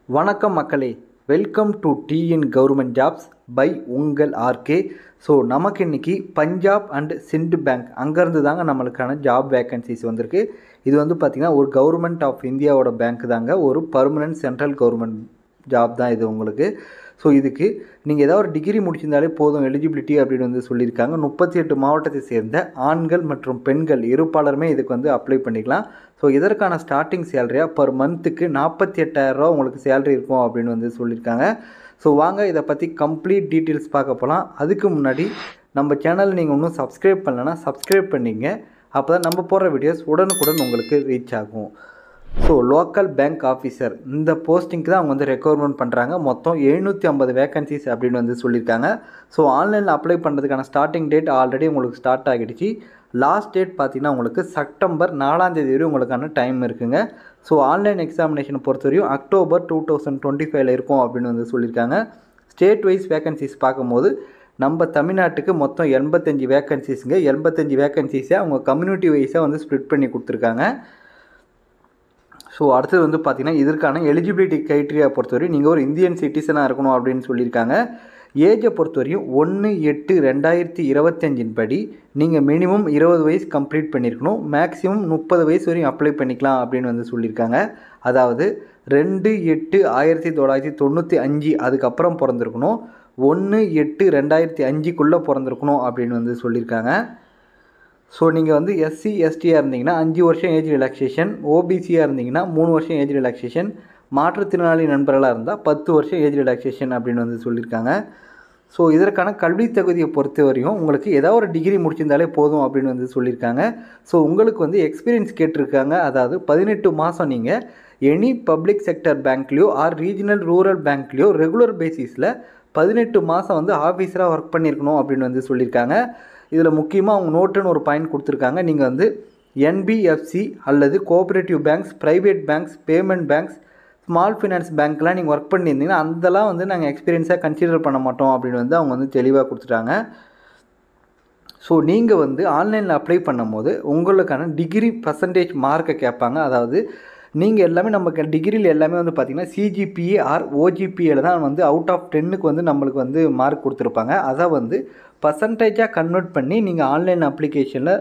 வணக்கம் மக்களே, welcome to TN government jobs by உங்கள் ஆர்கே. ஸோ நமக்கு இன்றைக்கி பஞ்சாப் அண்ட் சிண்ட் பேங்க் அங்கேருந்து தாங்க நம்மளுக்கான ஜாப் வேக்கன்சிஸ் வந்திருக்கு. இது வந்து பார்த்திங்கன்னா ஒரு கவர்மெண்ட் ஆஃப் இந்தியாவோட பேங்க் தாங்க, ஒரு பர்மனெண்ட் சென்ட்ரல் கவர்மெண்ட் ஜாப் தான் இது உங்களுக்கு. ஸோ இதுக்கு நீங்கள் ஏதாவது ஒரு டிகிரி முடிச்சிருந்தாலே போதும் எலிஜிபிலிட்டி அப்படின்னு வந்து சொல்லியிருக்காங்க. 38 மாவட்டத்தை சேர்ந்த ஆண்கள் மற்றும் பெண்கள் இருப்பாளருமே இதுக்கு வந்து அப்ளை பண்ணிக்கலாம். ஸோ இதற்கான ஸ்டார்டிங் சேலரியாக பர் மந்த்துக்கு 48,000 உங்களுக்கு சேலரி இருக்கும் அப்படின்னு வந்து சொல்லியிருக்காங்க. ஸோ வாங்க இதை பற்றி கம்ப்ளீட் டீட்டெயில்ஸ் பார்க்க போகலாம். அதுக்கு முன்னாடி நம்ம சேனல் நீங்கள் இன்னும் சப்ஸ்கிரைப் பண்ணலைன்னா சப்ஸ்கிரைப் பண்ணிங்க. அப்போ தான் நம்ம போடுற வீடியோஸ் உடனுக்குடன் உங்களுக்கு ரீச் ஆகும். ஸோ லோக்கல் பேங்க் ஆஃபீஸர் இந்த போஸ்டிங்க்கு தான் அவங்க வந்து ரெக்யர்மெண்ட் பண்ணுறாங்க. மொத்தம் 750 வேக்கன்சிஸ் அப்படின்னு வந்து சொல்லியிருக்காங்க. ஸோ ஆன்லைனில் அப்ளை பண்ணுறதுக்கான ஸ்டார்டிங் டேட் ஆல்ரெடி உங்களுக்கு ஸ்டார்ட் ஆகிடுச்சு. லாஸ்ட் டேட் பார்த்திங்கன்னா உங்களுக்கு செப்டம்பர் 4 வரை உங்களுக்கான டைம் இருக்குங்க. ஸோ ஆன்லைன் எக்ஸாமினேஷனை பொறுத்தவரையும் அக்டோபர் 2025 இருக்கும் அப்படின்னு வந்து சொல்லியிருக்காங்க. ஸ்டேட் வைஸ் வேக்கன்சிஸ் பார்க்கும்போது நம்ம தமிழ்நாட்டுக்கு மொத்தம் 85 வேக்கன்சிஸுங்க. 85 வேக்கன்சிஸை அவங்க கம்யூனிட்டி வைஸாக வந்து ஸ்ப்ளிட் பண்ணி கொடுத்துருக்காங்க. ஸோ அடுத்தது வந்து பார்த்திங்கன்னா இதற்கான எலிஜிபிலிட்டி க்ரைட்டீரியா பொறுத்தவரையும் நீங்கள் ஒரு இந்தியன் சிட்டிசனாக இருக்கணும் அப்படின்னு சொல்லியிருக்காங்க. ஏஜை பொறுத்தவரையும் 1/8/2025 படி நீங்கள் மினிமம் 20 வயசு கம்ப்ளீட் பண்ணியிருக்கணும். மேக்ஸிமம் 30 வயசு வரையும் அப்ளை பண்ணிக்கலாம் அப்படின்னு வந்து சொல்லியிருக்காங்க. அதாவது 2/8/1995 அதுக்கப்புறம் பிறந்திருக்கணும். 1/8/2005 பிறந்திருக்கணும் அப்படின்னு வந்து சொல்லியிருக்காங்க. ஸோ நீங்கள் வந்து எஸ்சி எஸ்டியாக இருந்தீங்கன்னா 5 வருஷம் ஏஜ் ரிலாக்ஸேஷன், ஓபிசியாக இருந்தீங்கன்னா 3 வருஷம் ஏஜ் ரிலாக்ஸேஷன், மாற்றுத்திறனாளி நண்பர்களாக இருந்தால் 10 வருஷம் ஏஜ் ரிலாக்ஸேஷன் அப்படின்னு வந்து சொல்லியிருக்காங்க. ஸோ இதற்கான கல்வி தகுதியை பொறுத்த வரையும் உங்களுக்கு ஏதாவது ஒரு டிகிரி முடிச்சிருந்தாலே போதும் அப்படின்னு வந்து சொல்லியிருக்காங்க. ஸோ உங்களுக்கு வந்து எக்ஸ்பீரியன்ஸ் கேட்டிருக்காங்க. அதாவது 18 மாதம் நீங்கள் எனி பப்ளிக் செக்டர் பேங்க்லேயோ ஆர் ரீஜனல் ரூரல் பேங்க்லேயோ ரெகுலர் பேசிஸில் 18 மாதம் வந்து ஆஃபீஸராக ஒர்க் பண்ணியிருக்கணும் அப்படின்னு வந்து சொல்லியிருக்காங்க. இதில் முக்கியமாக அவங்க நோட்டுன்னு ஒரு பாயிண்ட் கொடுத்துருக்காங்க. நீங்கள் வந்து என்பிஎஃப்சி அல்லது cooperative banks, private banks, payment banks, small finance பேங்க்லாம் நீங்கள் ஒர்க் பண்ணியிருந்தீங்கன்னா அதெல்லாம் வந்து நாங்கள் எக்ஸ்பீரியன்ஸாக கன்சிடர் பண்ண மாட்டோம் அப்படின்னு வந்து அவங்க வந்து தெளிவாக கொடுத்துட்டாங்க. ஸோ நீங்கள் வந்து ஆன்லைனில் அப்ளை பண்ணும்போது உங்களுக்கான டிகிரி பர்சன்டேஜ் மார்க்கை கேட்பாங்க. அதாவது நீங்கள் எல்லாமே நமக்கு டிகிரியில் எல்லாமே வந்து பார்த்திங்கன்னா சிஜிபிஏ ஆர் ஓஜிபிஏல தான் வந்து அவுட் ஆஃப் 10க்கு வந்து நம்மளுக்கு வந்து மார்க் கொடுத்துருப்பாங்க. அதை வந்து பர்சன்டேஜாக கன்வெர்ட் பண்ணி நீங்கள் ஆன்லைன் அப்ளிகேஷனில்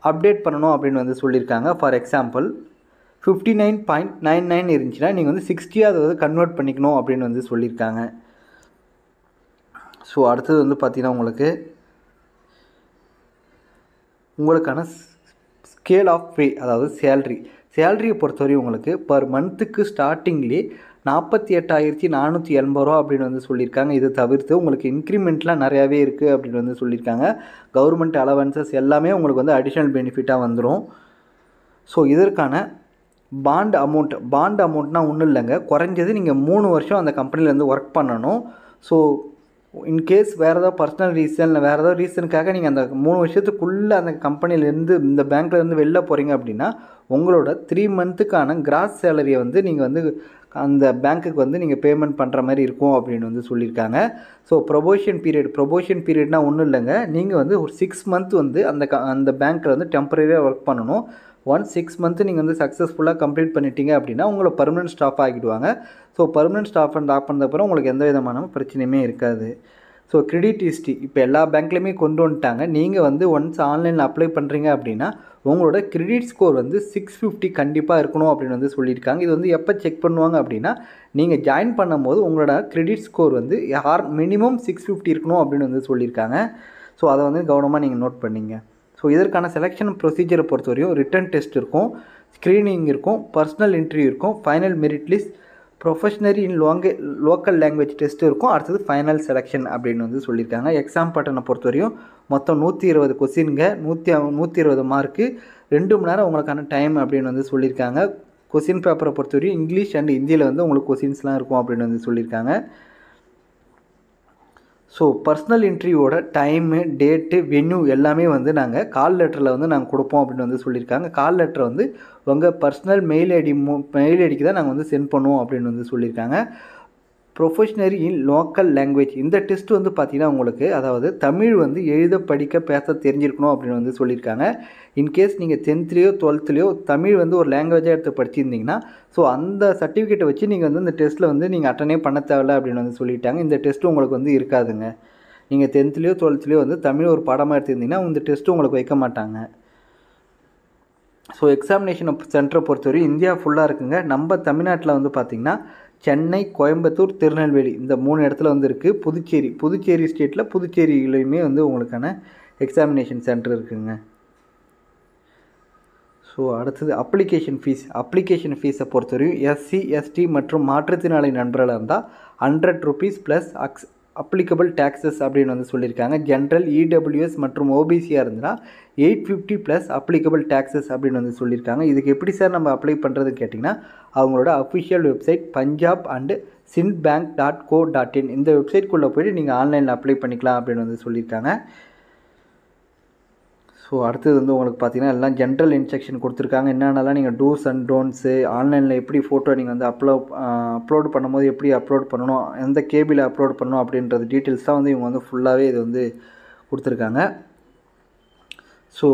அப்டேட் பண்ணணும் அப்படின்னு வந்து சொல்லியிருக்காங்க. ஃபார் எக்ஸாம்பிள் 59.99 இருந்துச்சுன்னா நீங்கள் வந்து 60 அதை வந்து கன்வெர்ட் பண்ணிக்கணும் அப்படின்னு வந்து சொல்லியிருக்காங்க. ஸோ அடுத்தது வந்து பார்த்திங்கன்னா உங்களுக்கான ஸ்கேல் ஆஃப் பே, அதாவது சேலரியை பொறுத்தவரையும் உங்களுக்கு பர் மந்த்துக்கு ஸ்டார்டிங்லேயே 48,480 ரூபா அப்படின்னு வந்து சொல்லியிருக்காங்க. இது தவிர்த்து உங்களுக்கு இன்க்ரிமெண்ட்லாம் நிறையாவே இருக்குது அப்படின்னு வந்து சொல்லியிருக்காங்க. கவர்மெண்ட் அலவன்சஸ் எல்லாமே உங்களுக்கு வந்து அடிஷ்னல் பெனிஃபிட்டாக வந்துடும். ஸோ இதற்கான பாண்ட் அமௌண்ட்னால் ஒன்றும் இல்லைங்க, குறைஞ்சது நீங்கள் 3 வருஷம் அந்த கம்பெனிலேருந்து ஒர்க் பண்ணணும். ஸோ இன்கேஸ் வேறு ஏதாவது பர்சனல் ரீசன் இல்லை வேறு ஏதாவது ரீசனுக்காக நீங்கள் அந்த 3 வருஷத்துக்குள்ளே அந்த கம்பெனிலேருந்து இந்த பேங்க்லேருந்து வெளில போகிறீங்க அப்படின்னா உங்களோட 3 மந்த்துக்கான கிராஸ் சேலரியை வந்து நீங்கள் வந்து அந்த பேங்க்குக்கு வந்து நீங்கள் பேமெண்ட் பண்ணுற மாதிரி இருக்கும் அப்படின்னு வந்து சொல்லியிருக்காங்க. ஸோ ப்ரொபோஷன் பீரியட்னால் ஒன்றும் இல்லைங்க, நீங்கள் வந்து ஒரு 6 மந்த் வந்து அந்த பேங்க்கில் வந்து டெம்பரரியாக ஒர்க் பண்ணணும். 6 மந்த்து நீங்கள் வந்து சக்ஸஸ்ஃபுல்லாக கம்ப்ளீட் பண்ணிட்டீங்க அப்படின்னா உங்களை பர்மனெண்ட் ஸ்டாஃப் ஆகிடுவாங்க. ஸோ பர்மனெண்ட் ஸ்டாஃப் பண்ணப்பறம் உங்களுக்கு எந்த விதமான பிரச்சனையுமே இருக்காது. ஸோ கிரெடிட் ஹிஸ்ட்ரி இப்போ எல்லா பேங்க்லேயுமே கொண்டு வந்துட்டாங்க. நீங்கள் வந்து ஒன்ஸ் ஆன்லைனில் அப்ளை பண்ணுறீங்க அப்படின்னா உங்களோட கிரெடிட் ஸ்கோர் வந்து 650 கண்டிப்பாக இருக்கணும் அப்படின்னு வந்து சொல்லியிருக்காங்க. இது வந்து எப்போ செக் பண்ணுவாங்க அப்படின்னா நீங்கள் ஜாயின் பண்ணும்போது உங்களோட கிரெடிட் ஸ்கோர் வந்து மினிமம் 650 இருக்கணும் அப்படின்னு வந்து சொல்லியிருக்காங்க. ஸோ அதை வந்து கவனமாக நீங்கள் நோட் பண்ணிங்க. ஸோ இதற்கான செலெக்ஷன் ப்ரொசீஜரை பொறுத்தவரையும் ரிட்டன் டெஸ்ட் இருக்கும், ஸ்க்ரீனிங் இருக்கும், பர்சனல் இன்டர்வியூ இருக்கும், ஃபைனல் மெரிட் லிஸ்ட், ப்ரொஃபஷனரி இன் லோக்கல் லாங்குவேஜ் டெஸ்ட் இருக்கும், அடுத்தது ஃபைனல் செலெக்ஷன் அப்படின்னு வந்து சொல்லியிருக்காங்க. எக்ஸாம் பேட்டர்னை பொறுத்தவரையும் மொத்தம் 120 கொஸ்டின்ங்க, 120 மார்க்கு, 2 மணி நேரம் உங்களுக்கான டைம் அப்படின்னு வந்து சொல்லியிருக்காங்க. கொஸ்டின் பேப்பரை பொறுத்தவரையும் இங்கிலீஷ் அண்ட் ஹிந்தியில் வந்து உங்களுக்கு கொஸ்டின்ஸ்லாம் இருக்கும் அப்படின்னு வந்து சொல்லியிருக்காங்க. ஸோ பர்சனல் இன்டர்வியூவோட டைமு, டேட்டு, வென்யூ எல்லாமே வந்து நாங்கள் கால் லெட்டரில் வந்து நாங்கள் கொடுப்போம் அப்படின்னு வந்து சொல்லியிருக்காங்க. கால் லெட்டரை வந்து உங்கள் பர்சனல் மெயில் ஐடிக்கு தான் நாங்கள் வந்து சென்ட் பண்ணுவோம் அப்படின்னு வந்து சொல்லியிருக்காங்க. ப்ரொஃபஷ்னரி இன் லோக்கல் லாங்குவேஜ். இந்த டெஸ்ட் வந்து பார்த்திங்கன்னா உங்களுக்கு அதாவது தமிழ் வந்து எழுத படிக்க பேச தெரிஞ்சிருக்கணும் அப்படின்னு வந்து சொல்லியிருக்காங்க. இன்கேஸ் நீங்கள் 10த்லேயோ 12த்லேயோ தமிழ் வந்து ஒரு லாங்குவேஜாக எடுத்து படிச்சிருந்தீங்கன்னா ஸோ அந்த சர்டிஃபிகேட்டை வச்சு நீங்கள் வந்து இந்த டெஸ்ட்டில் வந்து நீங்கள் அட்டனே பண்ண தேவையில்ல அப்படின்னு வந்து சொல்லிட்டாங்க. இந்த டெஸ்ட்டு உங்களுக்கு வந்து இருக்காதுங்க. நீங்கள் 10த்லேயோ 12த்லேயோ வந்து தமிழ் ஒரு பாடமாக எடுத்திருந்தீங்கன்னா இந்த டெஸ்ட்டு உங்களுக்கு வைக்க மாட்டாங்க. ஸோ எக்ஸாமினேஷன் சென்டரை பொறுத்தவரையும் இந்தியா ஃபுல்லாக இருக்குங்க. நம்ம தமிழ்நாட்டில் வந்து பார்த்திங்கன்னா சென்னை, கோயம்புத்தூர், திருநெல்வேலி இந்த 3 இடத்துல வந்து இருக்குது. புதுச்சேரி ஸ்டேட்டில் புதுச்சேரியிலையுமே வந்து உங்களுக்கான எக்ஸாமினேஷன் சென்டர் இருக்குதுங்க. ஸோ அடுத்தது அப்ளிகேஷன் ஃபீஸை பொறுத்தவரையும் எஸ்சி, எஸ்டி மற்றும் மாற்றுத்திறனாளி நண்பர்களாக இருந்தால் ₹100 ப்ளஸ் அப்ளிகபிள் டேக்ஸஸ் அப்படின்னு வந்து சொல்லியிருக்காங்க. ஜென்ரல், இடபிள்யூஎஸ் மற்றும் ஓபிசியாக இருந்தால் $850 ப்ளஸ் அப்ளிகபிள் டேக்ஸஸ் அப்படின்னு வந்து சொல்லியிருக்காங்க. இதுக்கு எப்படி சார் நம்ம அப்ளை பண்ணுறதுன்னு கேட்டிங்கன்னா அவங்களோட அஃபிஷியல் வெப்சைட் punjab&sindbank.co.in இந்த வெப்சைட்குள்ளே போய்ட்டு நீங்கள் ஆன்லைனில் அப்ளை பண்ணிக்கலாம் அப்படின்னு வந்து சொல்லியிருக்காங்க. ஸோ அடுத்தது வந்து உங்களுக்கு பார்த்தீங்கன்னா எல்லாம் ஜென்ரல் இன்ஸ்ட்ரக்ஷன் கொடுத்துருக்காங்க. என்னென்னலாம் நீங்கள் டூஸ் அண்ட் டோன்ட்ஸு, ஆன்லைனில் எப்படி ஃபோட்டோ நீங்கள் வந்து அப்லோட் பண்ணும்போது எப்படி அப்லோட் பண்ணணும், எந்த கேபிள் அப்லோட் பண்ணணும் அப்படின்றது டீட்டெயில்ஸ் தான் வந்து இவங்க வந்து ஃபுல்லாகவே இது வந்து கொடுத்துருக்காங்க. ஸோ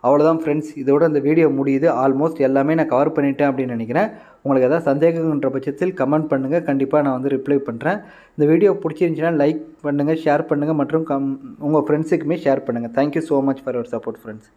அவ்வளோதான் ஃப்ரெண்ட்ஸ், இதோட இந்த வீடியோ முடியுது. ஆல்மோஸ்ட் எல்லாமே நான் கவர் பண்ணிட்டேன் அப்படின்னு நினைக்கிறேன். உங்களுக்கு எதாவது சந்தேகங்கிற பட்சத்தில் கமெண்ட் பண்ணுங்கள், கண்டிப்பாக நான் வந்து ரிப்ளை பண்ணுறேன். இந்த வீடியோ பிடிச்சிருந்துச்சின்னா லைக் பண்ணுங்கள், ஷேர் பண்ணுங்கள் மற்றும் உங்கள் ஃப்ரெண்ட்ஸுக்குமே ஷேர் பண்ணுங்கள். Thank you so much for your support friends.